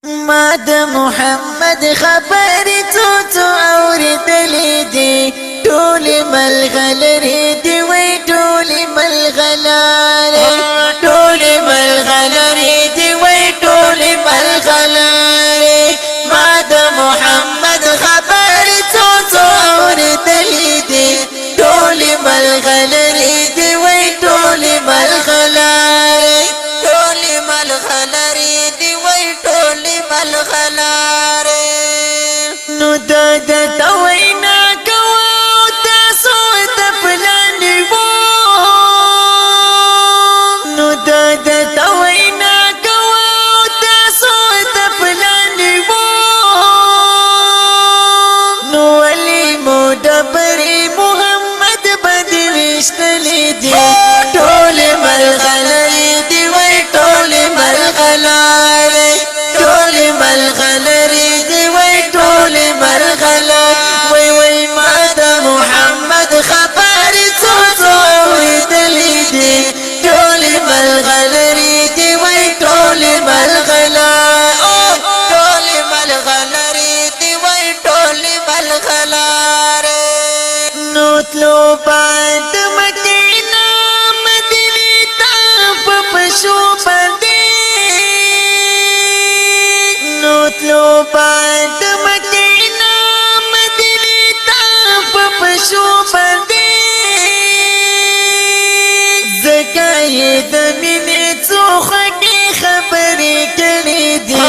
ما د محمد خبرې څو اورېدلې دي ټولې ملغلرې دي وای ټولې ملغلرې ټولې ملغلرې دي وای ټولې ملغلرې ما د محمد خبرې څو اورېدلې دي ټولې ملغلرې دي وای ټولې ملغلرې ټولې ملغلرې دي وای ټولې ملغلرې نو د توینا کوو تاسو ته پلان وو نو د توینا کوو تاسو ته پلان وو نو ولي مو دبرې محمد باندې وشتلې دي ټولې ملغلرې دي وای ټولې ملغلرې ټولې ملغلرې دي وای ټولې ملغلرې وای وای ما د محمد خبرې څو اورېدلې دي ټولې ملغلرې دي وای ټولې ملغلرې ټولې ملغلرې دي وای ټولې ملغلرې نو تلو باندې مدینه مدینه ته په پښو باندې نو تلو باندې مدینه مدینه ته په پښو باندې زکای د مینې څو خبرې کړې دي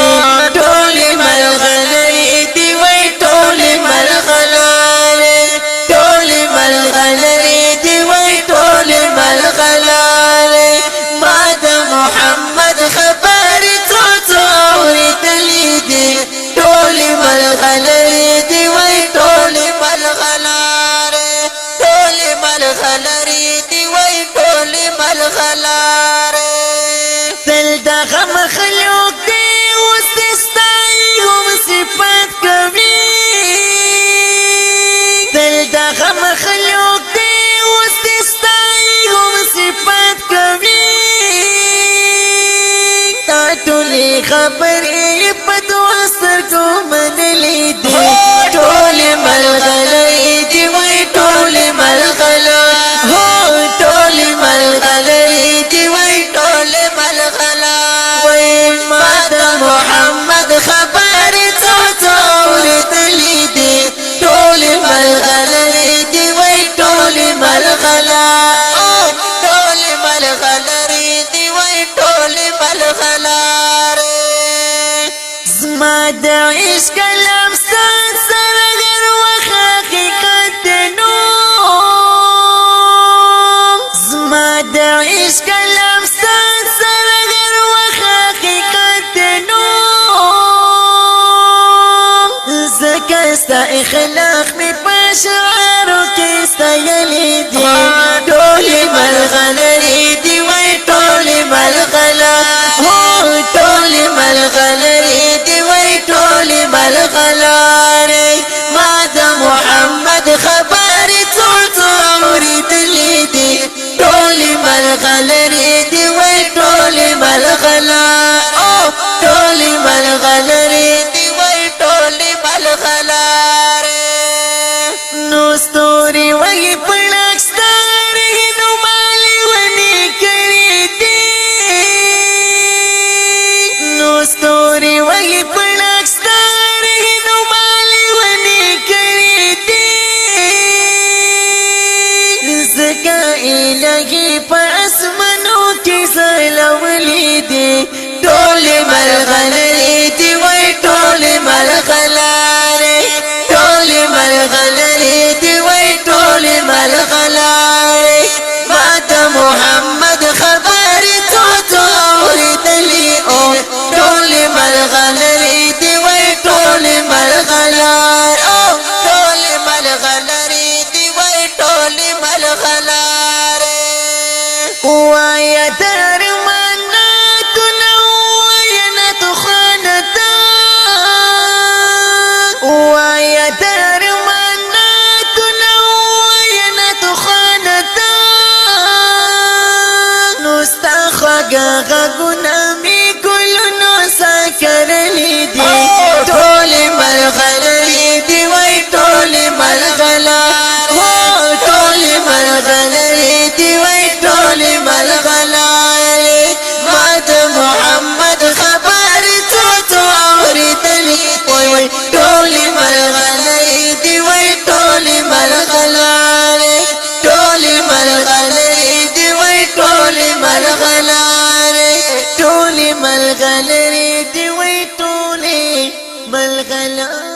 ټولې ملغلرې دي وای ټولې ملغلرې ټولې ملغلرې دي وای ټولې ملغلرې ما د محمد خبرې څو اورېدلې دي ټولې ملغلرې دي وای ټولې ملغلرې ټولې ملغلرې دي وای ټولې ملغلرې تل دغه مخلوق دی اوس د ستایو صفات کوي تل دغه مخلوق دی اوس د ستایو صفات کوي تا ټولې خبرې په دوه سترګو منلې دي ټولې ملغلرې دي وای ټولې ملغلرې هو ټولې ملغلرې دي وای ټولې ملغلرې وای ما د محمد خبرې څو اورېدلې دي ټولې ملغلرې دي وای ټولې ملغلرې ټولې ملغلرې دي وای ټولې ملغلرې زما د عشق کلام ستاسو سره غیر وخت حقیقت نو زما د عشق کلام ستاسو سره غیر وخت حقیقت نو زکه ستا اخلاق می پشعارو کې ستایلې دي ټولې ملغلرې دي وای ټولې ملغلرې هو ټولې ملغلرې دي وای ټولې ملغلرې ما د محمد خبرې څو اورېدلې دي ټولې ملغلرې دي وای ټولې ملغلرې ټولې ملغلرې دي وای ټولې ملغلرې نو ستوري وای پړک ستاري نو مالي ونی کړې دي نو ستوري وای پړک ستاري نو مالي ونی کړې دي زکه الهي په اسمانو کې زلولې دي ټولې ملغلرې دي وای ټولې ملغلرې ټولې ملغلرې دي وای ټولې ملغلرې ما د محمد خبرې څو اورېدلې ټولې ملغلرې دي وای ټولې ملغلرې ټولې ملغلرې دي وای ټولې ملغلرې وای درماناتونه وای نه تخانته وای درماناتونه وای نه تخانته نو ستا خوږه غږونه مې ګلونو سا کرلې ټولې ملغلرې ټولې ملغلرې دی وای ټولې ملغلرې ټولې ملغلرې دی وای ټولې ملغلرې